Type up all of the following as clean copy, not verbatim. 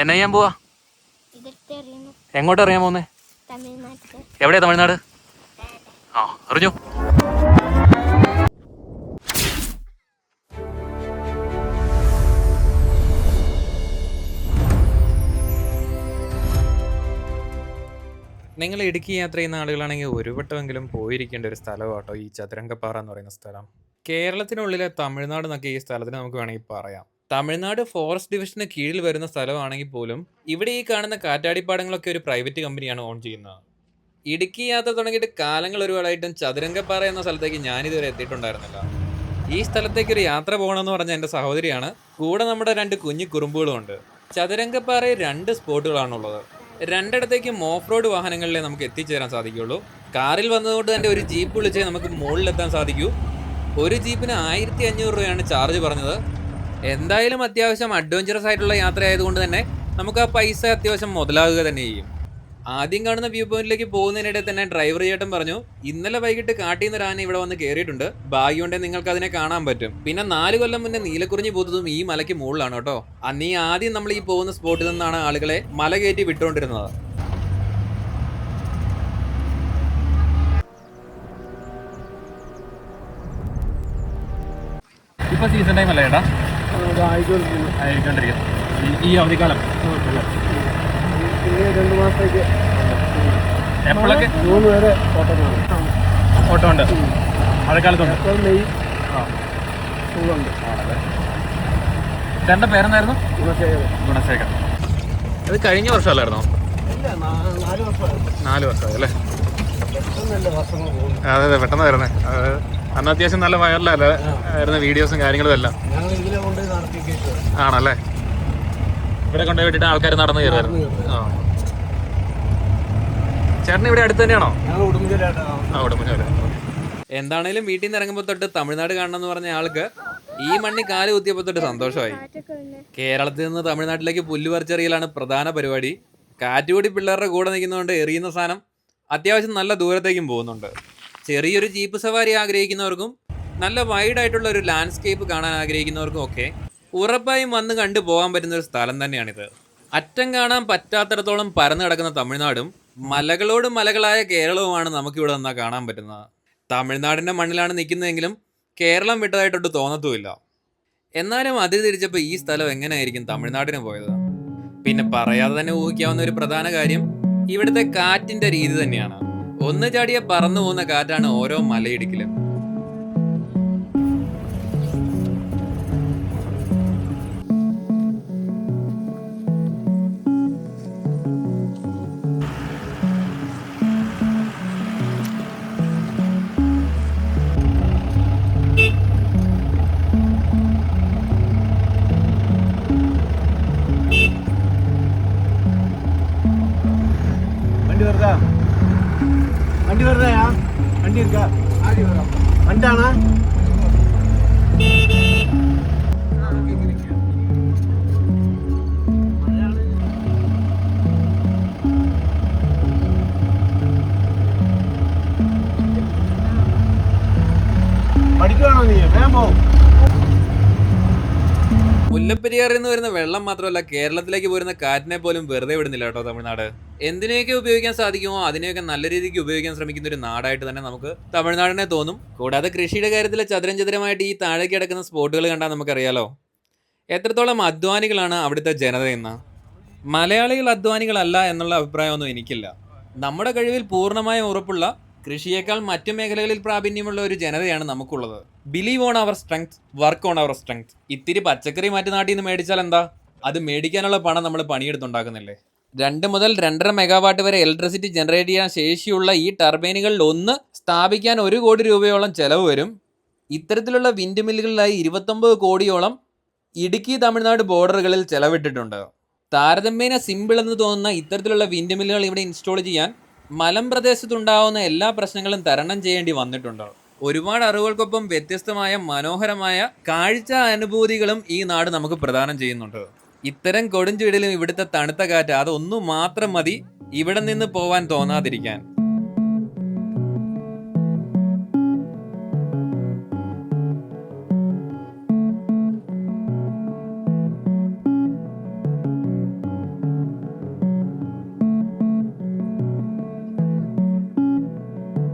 എന്നാ ചെയ്യാൻ പോവാ? എങ്ങോട്ട് അറിയാൻ പോന്നേ? എവിടെയാ തമിഴ്നാട്? ആ അറിഞ്ഞു. നിങ്ങൾ ഇടുക്കി യാത്ര ചെയ്യുന്ന ആളുകളാണെങ്കിൽ ഒരു വട്ടമെങ്കിലും പോയിരിക്കേണ്ട ഒരു സ്ഥലമാട്ടോ ഈ ചതുരംഗപ്പാറ എന്ന് പറയുന്ന സ്ഥലം. കേരളത്തിനുള്ളിലെ തമിഴ്നാട് എന്നൊക്കെ ഈ സ്ഥലത്തിന് നമുക്ക് വേണമെങ്കിൽ പറയാം. തമിഴ്നാട് ഫോറസ്റ്റ് ഡിവിഷന് കീഴിൽ വരുന്ന സ്ഥലമാണെങ്കിൽ പോലും ഇവിടെ ഈ കാണുന്ന കാറ്റാടിപ്പാടങ്ങളൊക്കെ ഒരു പ്രൈവറ്റ് കമ്പനിയാണ് ഓൺ ചെയ്യുന്നത്. ഇടുക്കി യാത്ര തുടങ്ങിയിട്ട് കാലങ്ങൾ ഒരുപാടായിട്ടും ചതുരംഗപ്പാറ എന്ന സ്ഥലത്തേക്ക് ഞാനിതുവരെ എത്തിയിട്ടുണ്ടായിരുന്നില്ല. ഈ സ്ഥലത്തേക്ക് ഒരു യാത്ര പോകണമെന്ന് പറഞ്ഞ എൻ്റെ സഹോദരിയാണ്. കൂടെ നമ്മുടെ 2 കുഞ്ഞു കുറുമ്പുകളും ഉണ്ട്. ചതുരംഗപ്പാറയിൽ 2 സ്പോട്ടുകളാണുള്ളത്. രണ്ടിടത്തേക്കും ഓഫ് റോഡ് വാഹനങ്ങളിലേ നമുക്ക് എത്തിച്ചേരാൻ സാധിക്കുള്ളൂ. കാറിൽ വന്നതുകൊണ്ട് തന്നെ ഒരു ജീപ്പ് വിളിച്ചേ നമുക്ക് മുകളിലെത്താൻ സാധിക്കൂ. ഒരു ജീപ്പിന് 1500 രൂപയാണ് ചാർജ് പറഞ്ഞത്. എന്തായാലും അത്യാവശ്യം അഡ്വഞ്ചറസ് ആയിട്ടുള്ള യാത്ര ആയതുകൊണ്ട് തന്നെ നമുക്ക് ആ പൈസ അത്യാവശ്യം മുതലാകുക തന്നെ ചെയ്യും. ആദ്യം കാണുന്ന വ്യൂ പോയിന്റിലേക്ക് പോകുന്നതിനിടെ തന്നെ ഡ്രൈവർ ചേട്ടൻ പറഞ്ഞു, ഇന്നലെ വൈകിട്ട് കാട്ടിൽ നിന്ന് ആന ഇവിടെ വന്ന് കയറിയിട്ടുണ്ട്, ഭാഗ്യമുണ്ടെങ്കിൽ നിങ്ങൾക്ക് അതിനെ കാണാൻ പറ്റും. പിന്നെ 4 കൊല്ലം മുന്നേ നീലക്കുറിഞ്ഞി പൂത്തതും ഈ മലയ്ക്ക് മുകളിലാണ് കേട്ടോ. അന്ന് ഈ ആദ്യം നമ്മൾ ഈ പോകുന്ന സ്പോട്ടിൽ നിന്നാണ് ആളുകളെ മല കയറ്റി വിട്ടുകൊണ്ടിരുന്നത്. ഇപ്പൊ സീസൺ ടൈം അല്ലേ ചേട്ടാ? ആയിക്കൊണ്ടിരിക്കുന്നു ഈ അവധിക്കാലം. 2 മാസത്തേക്ക് എപ്പോഴൊക്കെ 3 വരെ ഓട്ടോ ഉണ്ട്. മഴക്കാലത്തുണ്ട്. മെയ് ഉണ്ട്. ചേട്ടൻ്റെ പേരെന്നായിരുന്നു? ഗുണശേഖർ. ഇത് കഴിഞ്ഞ വർഷമല്ലായിരുന്നോ? 4 വർഷമായി അല്ലേ? അതെ അതെ, പെട്ടെന്ന് വരുന്നേ. അന്ന് അത്യാവശ്യം നല്ല വയറിലല്ലേ ആയിരുന്ന വീഡിയോസും കാര്യങ്ങളും എല്ലാം. ആണല്ലേ? ഇവിടെ കൊണ്ടുപോയി വിട്ടിട്ട് ആൾക്കാർ നടന്നു കയറുമായിരുന്നു. ആ, ചേട്ടൻ ഇവിടെ അടുത്ത് തന്നെയാണോ? ഉടുമ്പൻചോല. എന്താണേലും വീട്ടിൽ നിന്ന് ഇറങ്ങുമ്പോൾ തൊട്ട് തമിഴ്നാട് കാണണം എന്ന് പറഞ്ഞ ആൾക്ക് ഈ മണ്ണി കാല് കുത്തിയപ്പോൾ തൊട്ട് സന്തോഷമായി. കേരളത്തിൽ നിന്ന് തമിഴ്നാട്ടിലേക്ക് പുല്ല് പറിച്ചെറിയലാണ് പ്രധാന പരിപാടി. കാറ്റുകൂടി പിള്ളേരുടെ കൂടെ നിൽക്കുന്നതുകൊണ്ട് എറിയുന്ന സാധനം അത്യാവശ്യം നല്ല ദൂരത്തേക്കും പോകുന്നുണ്ട്. ചെറിയൊരു ജീപ്പ് സവാരി ആഗ്രഹിക്കുന്നവർക്കും നല്ല വൈഡായിട്ടുള്ള ഒരു ലാൻഡ്സ്കേപ്പ് കാണാൻ ആഗ്രഹിക്കുന്നവർക്കും ഒക്കെ ഉറപ്പായും വന്ന് കണ്ടു പോകാൻ പറ്റുന്ന ഒരു സ്ഥലം തന്നെയാണിത്. അറ്റം കാണാൻ പറ്റാത്തിടത്തോളം പരന്നു കിടക്കുന്ന തമിഴ്നാടും മലകളോട് മലകളായ കേരളവുമാണ് നമുക്കിവിടെ നിന്നാൽ കാണാൻ പറ്റുന്നത്. തമിഴ്നാടിൻ്റെ മണ്ണിലാണ് നിൽക്കുന്നതെങ്കിലും കേരളം വിട്ടതായിട്ടൊട്ട് തോന്നത്തുമില്ല. എന്നാലും അതിൽ തിരിച്ചപ്പോൾ ഈ സ്ഥലം എങ്ങനെയായിരിക്കും തമിഴ്നാടിന് പോയത്? പിന്നെ പറയാതെ തന്നെ ഊഹിക്കാവുന്ന ഒരു പ്രധാന കാര്യം ഇവിടുത്തെ കാറ്റിൻ്റെ രീതി തന്നെയാണ്. ഒന്ന് ചാടിയ പറന്നു പോകുന്ന കാറ്റാണ് ഓരോ മലയിടുക്കിലും. வண்டி வருதாயா? வண்டி இருக்கா? வண்டானா? പഠിക്കുവാണോ നീ? വേഗം പോ. മുല്ലപ്പെരിയാറിൽ നിന്ന് വരുന്ന വെള്ളം മാത്രമല്ല, കേരളത്തിലേക്ക് പോരുന്ന കാറ്റിനെ പോലും വെറുതെ വിടുന്നില്ല കേട്ടോ തമിഴ്നാട്. എന്തിനെയൊക്കെ ഉപയോഗിക്കാൻ സാധിക്കുമോ അതിനെയൊക്കെ നല്ല രീതിക്ക് ഉപയോഗിക്കാൻ ശ്രമിക്കുന്ന ഒരു നാടായിട്ട് തന്നെ നമുക്ക് തമിഴ്നാടിനെ തോന്നും. കൂടാതെ കൃഷിയുടെ കാര്യത്തിൽ ചതുരമായിട്ട് ഈ താഴേക്ക് കിടക്കുന്ന സ്പോട്ടുകൾ കണ്ടാൽ നമുക്കറിയാലോ എത്രത്തോളം അധ്വാനികളാണ് അവിടുത്തെ ജനതയെന്ന്. മലയാളികൾ അധ്വാനികളല്ല എന്നുള്ള അഭിപ്രായമൊന്നും എനിക്കില്ല. നമ്മുടെ കഴിവിൽ പൂർണ്ണമായും ഉറപ്പുള്ള, കൃഷിയേക്കാൾ മറ്റു മേഖലകളിൽ പ്രാവീണ്യമുള്ള ഒരു ജനതയാണ് നമുക്കുള്ളത്. Believe on our strength, work on our strength. ഇത്തിരി പച്ചക്കറി മറ്റു നാട്ടിൽ നിന്ന് മേടിച്ചാൽ എന്താ, അത് മേടിക്കാനുള്ള പണം നമ്മൾ പണിയെടുത്തുണ്ടാക്കുന്നില്ലേ? 2 മുതൽ 2.5 മെഗാവാട്ട് വരെ ഇലക്ട്രിസിറ്റി ജനറേറ്റ് ചെയ്യാൻ ശേഷിയുള്ള ഈ ടർബൈനുകളിൽ ഒന്ന് സ്ഥാപിക്കാൻ 1 കോടി രൂപയോളം ചെലവ് വരും. ഇത്തരത്തിലുള്ള വിൻഡ് മില്ലുകളിലായി 29 കോടിയോളം ഇടുക്കി തമിഴ്നാട് ബോർഡറുകളിൽ ചെലവിട്ടിട്ടുണ്ട്. താരതമ്യേന സിമ്പിൾ എന്ന് തോന്നുന്ന ഇത്തരത്തിലുള്ള വിൻഡ് മില്ലുകൾ ഇവിടെ ഇൻസ്റ്റാൾ ചെയ്യാൻ മലമ്പ്രദേശത്തുണ്ടാവുന്ന എല്ലാ പ്രശ്നങ്ങളും തരണം ചെയ്യേണ്ടി വന്നിട്ടുണ്ട്. ഒരുപാട് അറിവുകൾക്കൊപ്പം വ്യത്യസ്തമായ മനോഹരമായ കാഴ്ച അനുഭൂതികളും ഈ നാട് നമുക്ക് പ്രദാനം ചെയ്യുന്നുണ്ട്. ഇത്തരം കൊടുംചൂടിലും ഇവിടുത്തെ തണുത്ത കാറ്റ്, അതൊന്നും മാത്രം മതി ഇവിടെ നിന്ന് പോവാൻ തോന്നാതിരിക്കാൻ.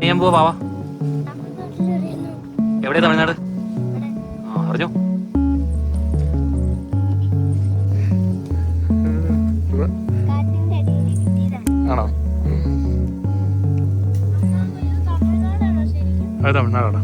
ചെയ്യാൻ പോവാ വാവാ? എവിടെയാ തമിഴ്നാട്? ആ അറിഞ്ഞു. ആണോ? അത് തമിഴ്നാടാണ്.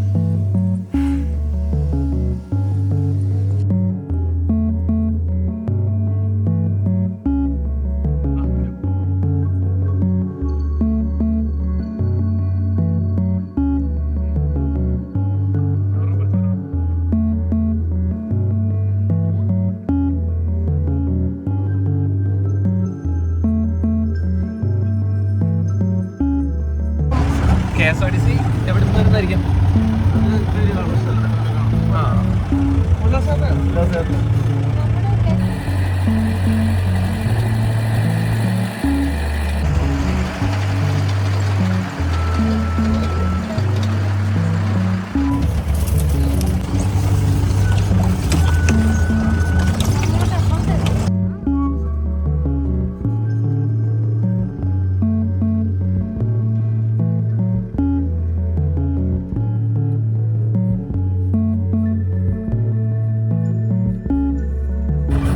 KSRTC എവിടെ നിന്ന് വരുന്നതായിരിക്കും?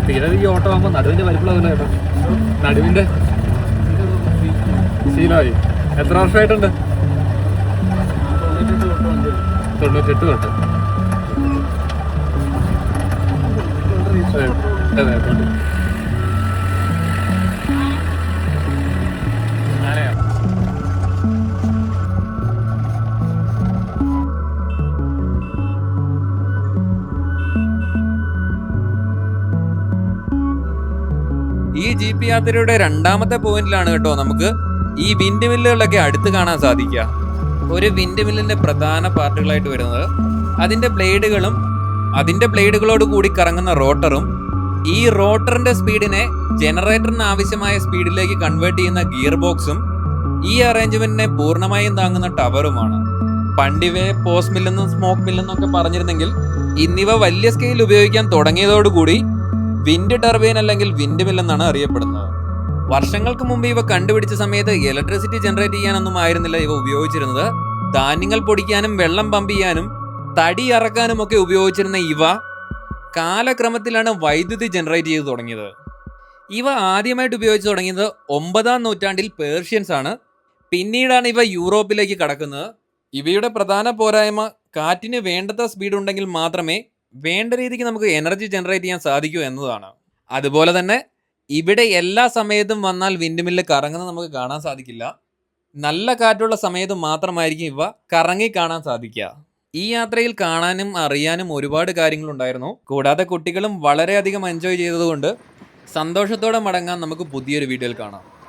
തീരെ ഈ ഓട്ടോ ആകുമ്പോൾ നടുവിന്റെ വലിപ്പമുള്ള കേട്ടോ. നടുവിന്റെ ശീലമായി. എത്ര വർഷമായിട്ടുണ്ട്? 98 തൊട്ട്. അതെ. ഈ ജീപ്പ് യാത്രയുടെ രണ്ടാമത്തെ പോയിന്റിലാണ് കേട്ടോ നമുക്ക് ഈ വിൻഡ് മില്ലുകളൊക്കെ അടുത്ത് കാണാൻ സാധിക്കുക. ഒരു വിൻഡ് മില്ലിന്റെ പ്രധാന പാർട്ടുകളായിട്ട് വരുന്നത് അതിന്റെ ബ്ലേഡുകളും അതിന്റെ ബ്ലേഡുകളോട് കൂടി കറങ്ങുന്ന റോട്ടറും ഈ റോട്ടറിന്റെ സ്പീഡിനെ ജനറേറ്ററിന് ആവശ്യമായ സ്പീഡിലേക്ക് കൺവേർട്ട് ചെയ്യുന്ന ഗിയർ ബോക്സും ഈ അറേഞ്ച്മെന്റിനെ പൂർണ്ണമായും താങ്ങുന്ന ടവറുമാണ്. പണ്ടിവയെ പോസ്റ്റ് മില്ലെന്നും സ്മോക്ക് മില്ലെന്നും ഒക്കെ പറഞ്ഞിരുന്നെങ്കിൽ ഇന്നിവ വലിയ സ്കെയിൽ ഉപയോഗിക്കാൻ തുടങ്ങിയതോടുകൂടി വിൻഡ് ടർബൈൻ അല്ലെങ്കിൽ വിൻഡ് മിൽ എന്നാണ് അറിയപ്പെടുന്നത്. വർഷങ്ങൾക്ക് മുമ്പ് ഇവ കണ്ടുപിടിച്ച സമയത്ത് ഇലക്ട്രിസിറ്റി ജനറേറ്റ് ചെയ്യാനൊന്നും ആയിരുന്നില്ല ഇവ ഉപയോഗിച്ചിരുന്നത്. ധാന്യങ്ങൾ പൊടിക്കാനും വെള്ളം പമ്പ് ചെയ്യാനും തടി ഇറക്കാനും ഒക്കെ ഉപയോഗിച്ചിരുന്ന ഇവ കാലക്രമത്തിലാണ് വൈദ്യുതി ജനറേറ്റ് ചെയ്ത് തുടങ്ങിയത്. ഇവ ആദ്യമായിട്ട് ഉപയോഗിച്ച് തുടങ്ങിയത് 9-ാം നൂറ്റാണ്ടിൽ പേർഷ്യൻസ് ആണ്. പിന്നീടാണ് ഇവ യൂറോപ്പിലേക്ക് കടക്കുന്നത്. ഇവയുടെ പ്രധാന പോരായ്മ കാറ്റിന് വേണ്ടത്ര സ്പീഡ് ഉണ്ടെങ്കിൽ മാത്രമേ വേണ്ട രീതിക്ക് നമുക്ക് എനർജി ജനറേറ്റ് ചെയ്യാൻ സാധിക്കൂ എന്നതാണ്. അതുപോലെ തന്നെ ഇവിടെ എല്ലാ സമയത്തും വന്നാൽ വിൻഡ് മില്ല് കറങ്ങുന്നത് നമുക്ക് കാണാൻ സാധിക്കില്ല. നല്ല കാറ്റുള്ള സമയത്ത് മാത്രമായിരിക്കും ഇവ കറങ്ങി കാണാൻ സാധിക്കുക. ഈ യാത്രയിൽ കാണാനും അറിയാനും ഒരുപാട് കാര്യങ്ങളുണ്ടായിരുന്നു. കൂടാതെ കുട്ടികളും വളരെയധികം എൻജോയ് ചെയ്തതുകൊണ്ട് സന്തോഷത്തോടെ മടങ്ങാൻ നമുക്ക് പുതിയൊരു വീഡിയോയിൽ കാണാം.